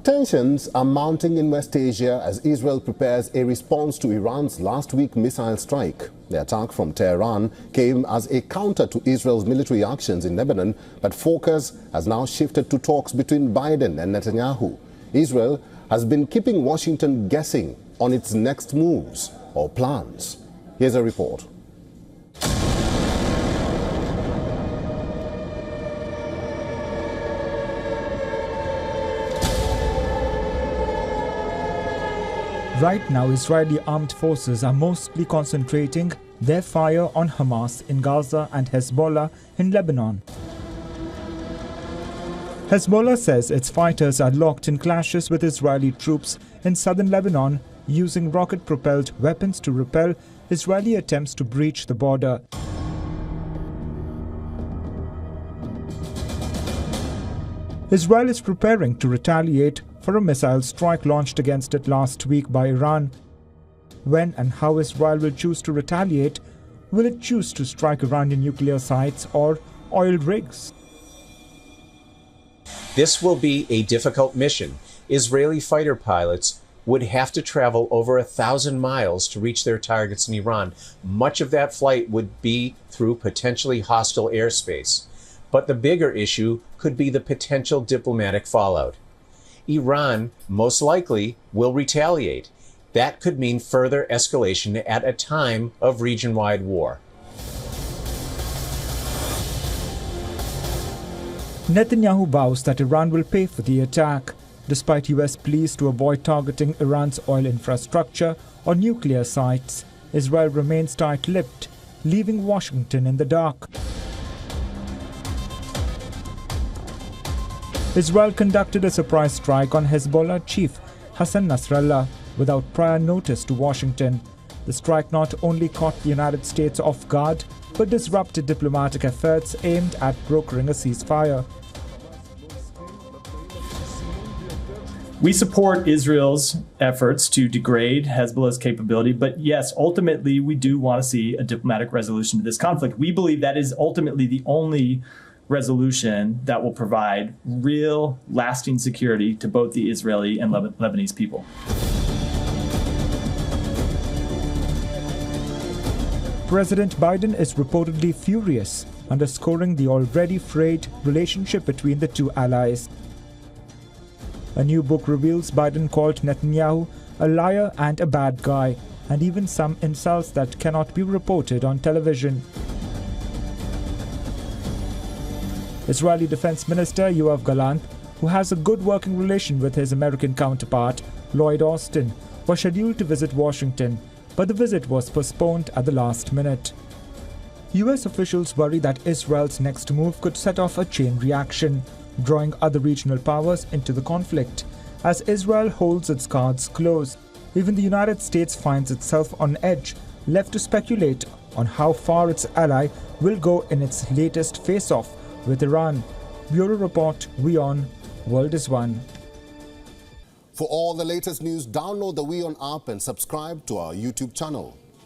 Tensions are mounting in West Asia as Israel prepares a response to Iran's last week missile strike. The attack from Tehran came as a counter to Israel's military actions in Lebanon, but focus has now shifted to talks between Biden and Netanyahu. Israel has been keeping Washington guessing on its next moves or plans. Here's a report. Right now, Israeli armed forces are mostly concentrating their fire on Hamas in Gaza and Hezbollah in Lebanon. Hezbollah says its fighters are locked in clashes with Israeli troops in southern Lebanon, using rocket-propelled weapons to repel Israeli attempts to breach the border. Israel is preparing to retaliate for a missile strike launched against it last week by Iran. When and how Israel will choose to retaliate? Will it choose to strike Iranian nuclear sites or oil rigs? This will be a difficult mission. Israeli fighter pilots would have to travel over 1,000 miles to reach their targets in Iran. Much of that flight would be through potentially hostile airspace. But the bigger issue could be the potential diplomatic fallout. Iran most likely will retaliate. That could mean further escalation at a time of region-wide war. Netanyahu vows that Iran will pay for the attack, despite US pleas to avoid targeting Iran's oil infrastructure or nuclear sites. Israel remains tight-lipped, leaving Washington in the dark. Israel conducted a surprise strike on Hezbollah chief Hassan Nasrallah without prior notice to Washington. The strike not only caught the United States off guard, but disrupted diplomatic efforts aimed at brokering a ceasefire. We support Israel's efforts to degrade Hezbollah's capability, but yes, ultimately we do want to see a diplomatic resolution to this conflict. We believe that is ultimately the only resolution that will provide real, lasting security to both the Israeli and Lebanese people. President Biden is reportedly furious, underscoring the already frayed relationship between the two allies. A new book reveals Biden called Netanyahu a liar and a bad guy, and even some insults that cannot be reported on television. Israeli Defense Minister Yoav Gallant, who has a good working relation with his American counterpart, Lloyd Austin, was scheduled to visit Washington, but the visit was postponed at the last minute. US officials worry that Israel's next move could set off a chain reaction, drawing other regional powers into the conflict. As Israel holds its cards close, even the United States finds itself on edge, left to speculate on how far its ally will go in its latest face-off with Iran. Bureau Report, WION, World is One. For all the latest news, download the WION app and subscribe to our YouTube channel.